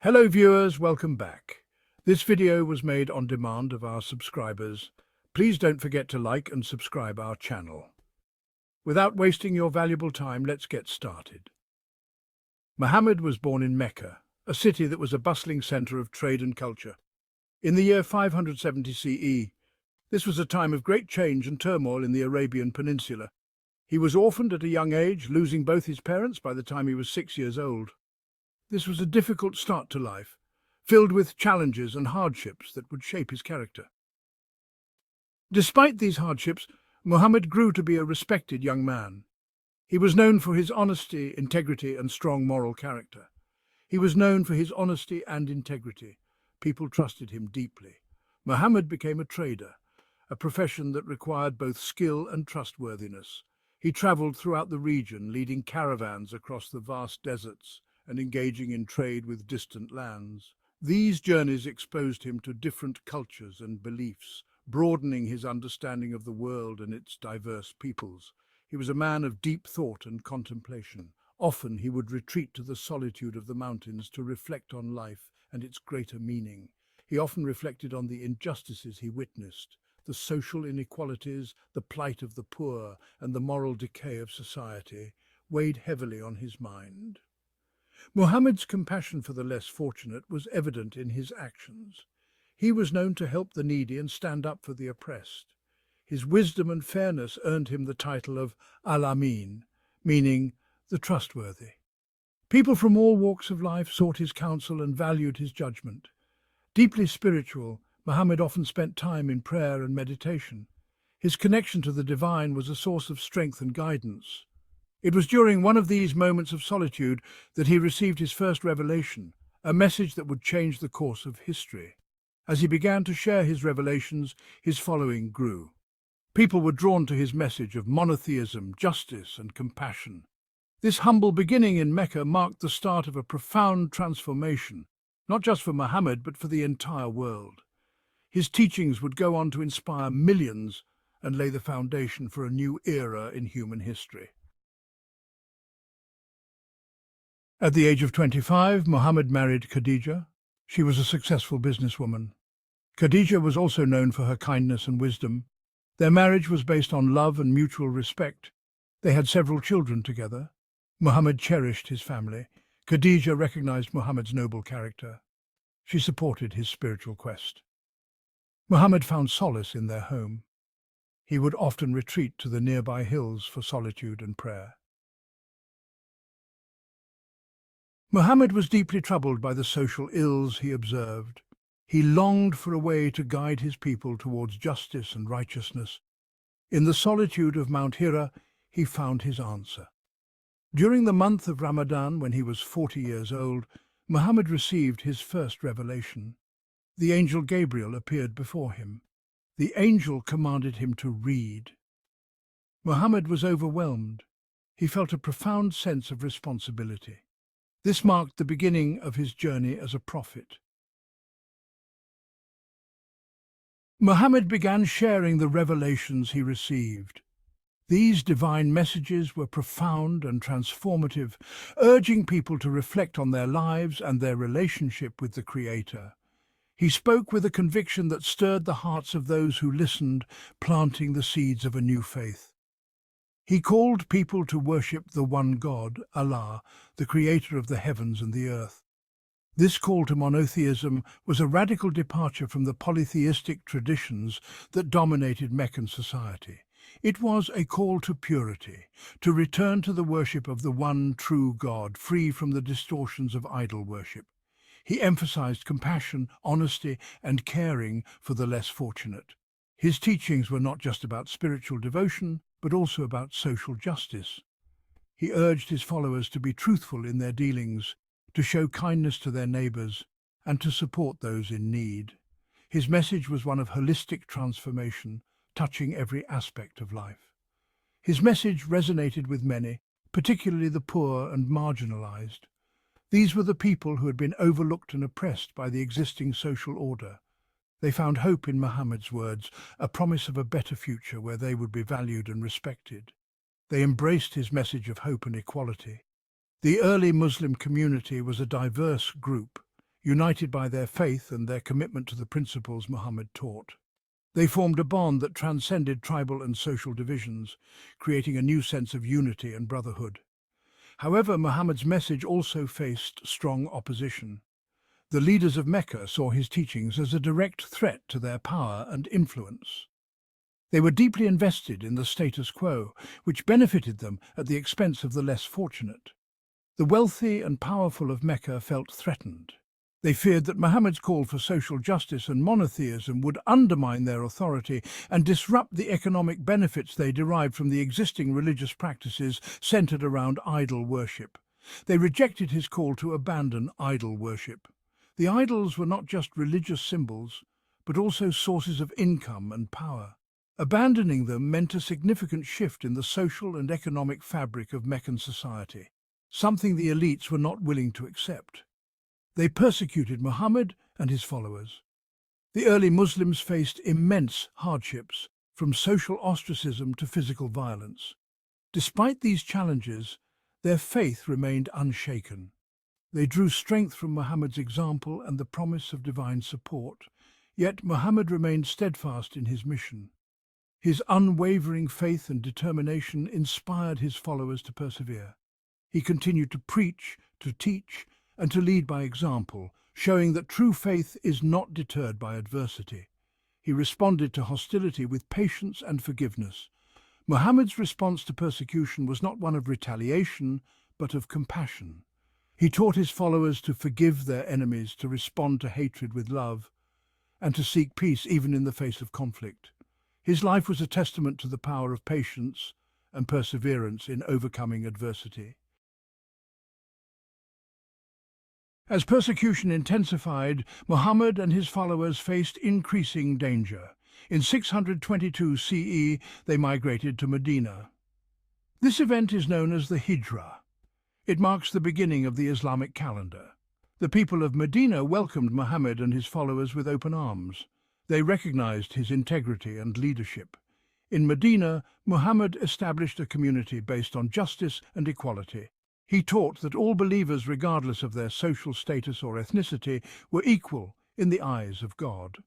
Hello viewers, welcome back. This video was made on demand of our subscribers. Please don't forget to like and subscribe our channel. Without wasting your valuable time, let's get started. Muhammad was born in Mecca, a city that was a bustling center of trade and culture. In the year 570 CE, this was a time of great change and turmoil in the Arabian Peninsula. He was orphaned at a young age, losing both his parents by the time he was 6 years old. This was a difficult start to life, filled with challenges and hardships that would shape his character. Despite these hardships, Muhammad grew to be a respected young man. He was known for his honesty, integrity, and strong moral character. People trusted him deeply. Muhammad became a trader, a profession that required both skill and trustworthiness. He traveled throughout the region, leading caravans across the vast deserts and engaging in trade with distant lands. These journeys exposed him to different cultures and beliefs, broadening his understanding of the world and its diverse peoples. He was a man of deep thought and contemplation. Often he would retreat to the solitude of the mountains to reflect on life and its greater meaning. He often reflected on the injustices he witnessed, the social inequalities, the plight of the poor, and the moral decay of society weighed heavily on his mind. Muhammad's compassion for the less fortunate was evident in his actions. He was known to help the needy and stand up for the oppressed. His wisdom and fairness earned him the title of Al-Amin, meaning the trustworthy. People from all walks of life sought his counsel and valued his judgment. Deeply spiritual, Muhammad often spent time in prayer and meditation. His connection to the divine was a source of strength and guidance. It was during one of these moments of solitude that he received his first revelation, a message that would change the course of history. As he began to share his revelations, his following grew. People were drawn to his message of monotheism, justice, and compassion. This humble beginning in Mecca marked the start of a profound transformation, not just for Muhammad but for the entire world. His teachings would go on to inspire millions and lay the foundation for a new era in human history. At the age of 25, Muhammad married Khadijah. She was a successful businesswoman. Khadijah was also known for her kindness and wisdom. Their marriage was based on love and mutual respect. They had several children together. Muhammad cherished his family. Khadijah recognized Muhammad's noble character. She supported his spiritual quest. Muhammad found solace in their home. He would often retreat to the nearby hills for solitude and prayer. Muhammad was deeply troubled by the social ills he observed. He longed for a way to guide his people towards justice and righteousness. In the solitude of Mount Hira, he found his answer. During the month of Ramadan, when he was 40 years old, Muhammad received his first revelation. The angel Gabriel appeared before him. The angel commanded him to read. Muhammad was overwhelmed. He felt a profound sense of responsibility. This marked the beginning of his journey as a prophet. Muhammad began sharing the revelations he received. These divine messages were profound and transformative, urging people to reflect on their lives and their relationship with the Creator. He spoke with a conviction that stirred the hearts of those who listened, planting the seeds of a new faith. He called people to worship the one God, Allah, the creator of the heavens and the earth. This call to monotheism was a radical departure from the polytheistic traditions that dominated Meccan society. It was a call to purity, to return to the worship of the one true God, free from the distortions of idol worship. He emphasized compassion, honesty, and caring for the less fortunate. His teachings were not just about spiritual devotion, but also about social justice. He urged his followers to be truthful in their dealings, to show kindness to their neighbors, and to support those in need. His message was one of holistic transformation, touching every aspect of life. His message resonated with many, particularly the poor and marginalized. These were the people who had been overlooked and oppressed by the existing social order. They found hope in Muhammad's words, a promise of a better future where they would be valued and respected. They embraced his message of hope and equality. The early Muslim community was a diverse group. united by their faith and their commitment to the principles Muhammad taught. They formed a bond that transcended tribal and social divisions, creating a new sense of unity and brotherhood. However, Muhammad's message also faced strong opposition. The leaders of Mecca saw his teachings as a direct threat to their power and influence. They were deeply invested in the status quo, which benefited them at the expense of the less fortunate. The wealthy and powerful of Mecca felt threatened. They feared that Muhammad's call for social justice and monotheism would undermine their authority and disrupt the economic benefits they derived from the existing religious practices centered around idol worship. They rejected his call to abandon idol worship. The idols were not just religious symbols, but also sources of income and power. Abandoning them meant a significant shift in the social and economic fabric of Meccan society, something the elites were not willing to accept. They persecuted Muhammad and his followers. The early Muslims faced immense hardships, from social ostracism to physical violence. Despite these challenges, their faith remained unshaken. They drew strength from Muhammad's example and the promise of divine support, yet Muhammad remained steadfast in his mission. His unwavering faith and determination inspired his followers to persevere. He continued to preach, to teach, and to lead by example, showing that true faith is not deterred by adversity. He responded to hostility with patience and forgiveness. Muhammad's response to persecution was not one of retaliation, but of compassion. He taught his followers to forgive their enemies, to respond to hatred with love, and to seek peace even in the face of conflict. His life was a testament to the power of patience and perseverance in overcoming adversity. As persecution intensified, Muhammad and his followers faced increasing danger. In 622 CE, they migrated to Medina. This event is known as the Hijra. It marks the beginning of the Islamic calendar. The people of Medina welcomed Muhammad and his followers with open arms. They recognized his integrity and leadership. In Medina, Muhammad established a community based on justice and equality. He taught that all believers, regardless of their social status or ethnicity, were equal in the eyes of God.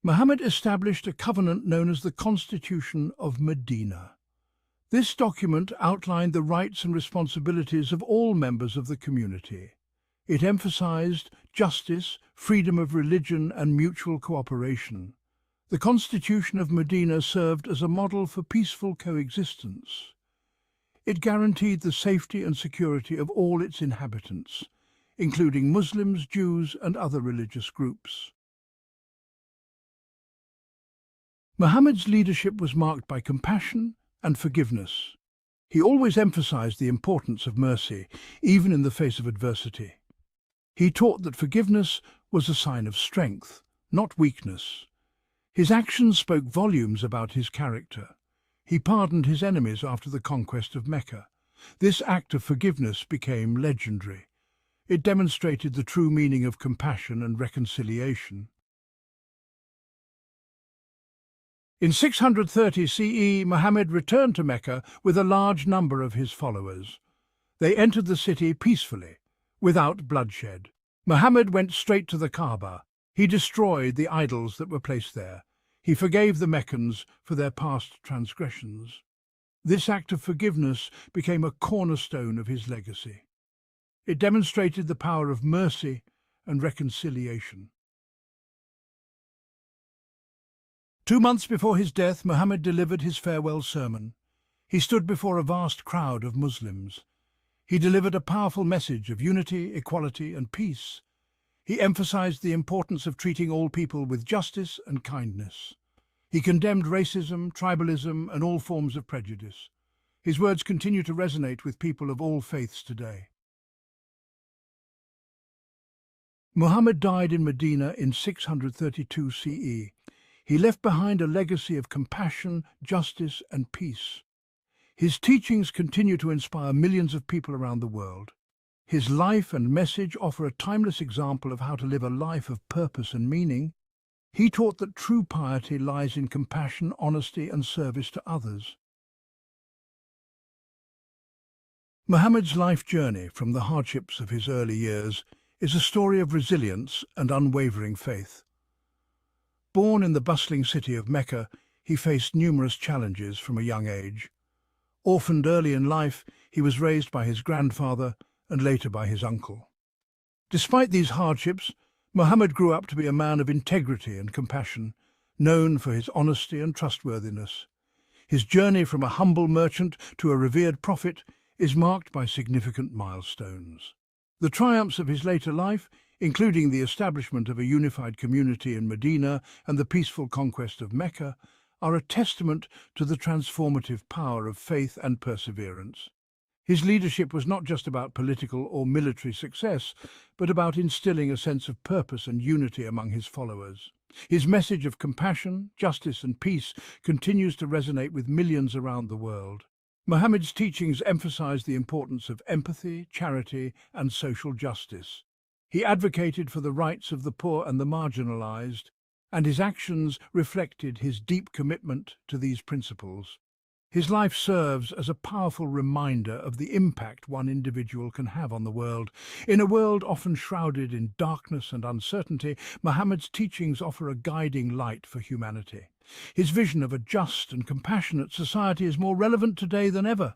Muhammad established a covenant known as the Constitution of Medina. This document outlined the rights and responsibilities of all members of the community. It emphasized justice, freedom of religion, and mutual cooperation. The Constitution of Medina served as a model for peaceful coexistence. It guaranteed the safety and security of all its inhabitants, including Muslims, Jews, and other religious groups. Muhammad's leadership was marked by compassion and forgiveness. He always emphasized the importance of mercy, even in the face of adversity. He taught that forgiveness was a sign of strength, not weakness. His actions spoke volumes about his character. He pardoned his enemies after the conquest of Mecca. This act of forgiveness became legendary. It demonstrated the true meaning of compassion and reconciliation. In 630 CE, Muhammad returned to Mecca with a large number of his followers. They entered the city peacefully, without bloodshed. Muhammad went straight to the Kaaba. He destroyed the idols that were placed there. He forgave the Meccans for their past transgressions. This act of forgiveness became a cornerstone of his legacy. It demonstrated the power of mercy and reconciliation. 2 months before his death, Muhammad delivered his farewell sermon. He stood before a vast crowd of Muslims. He delivered a powerful message of unity, equality, and peace. He emphasized the importance of treating all people with justice and kindness. He condemned racism, tribalism, and all forms of prejudice. His words continue to resonate with people of all faiths today. Muhammad died in Medina in 632 CE. He left behind a legacy of compassion, justice, and peace. His teachings continue to inspire millions of people around the world. His life and message offer a timeless example of how to live a life of purpose and meaning. He taught that true piety lies in compassion, honesty, and service to others. Muhammad's life journey from the hardships of his early years is a story of resilience and unwavering faith. Born in the bustling city of Mecca, he faced numerous challenges from a young age. Orphaned early in life, he was raised by his grandfather and later by his uncle. Despite these hardships, Muhammad grew up to be a man of integrity and compassion, known for his honesty and trustworthiness. His journey from a humble merchant to a revered prophet is marked by significant milestones. The triumphs of his later life, including the establishment of a unified community in Medina and the peaceful conquest of Mecca, are a testament to the transformative power of faith and perseverance. His leadership was not just about political or military success, but about instilling a sense of purpose and unity among his followers. His message of compassion, justice and peace continues to resonate with millions around the world. Muhammad's teachings emphasize the importance of empathy, charity and social justice. He advocated for the rights of the poor and the marginalized, and his actions reflected his deep commitment to these principles. His life serves as a powerful reminder of the impact one individual can have on the world. In a world often shrouded in darkness and uncertainty, Muhammad's teachings offer a guiding light for humanity. His vision of a just and compassionate society is more relevant today than ever.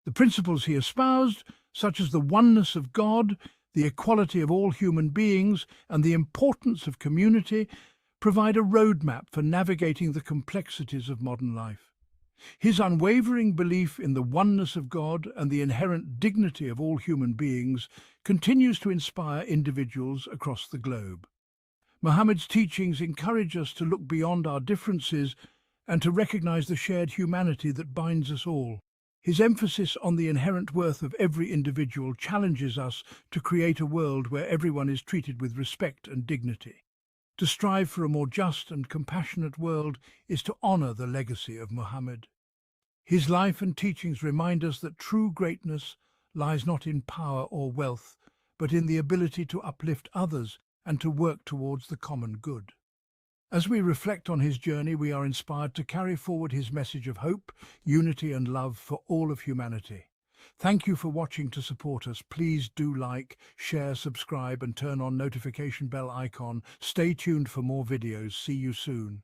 The principles he espoused, such as the oneness of God, the equality of all human beings, and the importance of community, provide a roadmap for navigating the complexities of modern life. His unwavering belief in the oneness of God and the inherent dignity of all human beings continues to inspire individuals across the globe. Muhammad's teachings encourage us to look beyond our differences and to recognize the shared humanity that binds us all. His emphasis on the inherent worth of every individual challenges us to create a world where everyone is treated with respect and dignity. To strive for a more just and compassionate world is to honor the legacy of Muhammad. His life and teachings remind us that true greatness lies not in power or wealth, but in the ability to uplift others and to work towards the common good. As we reflect on his journey, we are inspired to carry forward his message of hope, unity and love for all of humanity. Thank you for watching. To support us, please do like, share, subscribe and turn on notification bell icon. Stay tuned for more videos. See you soon.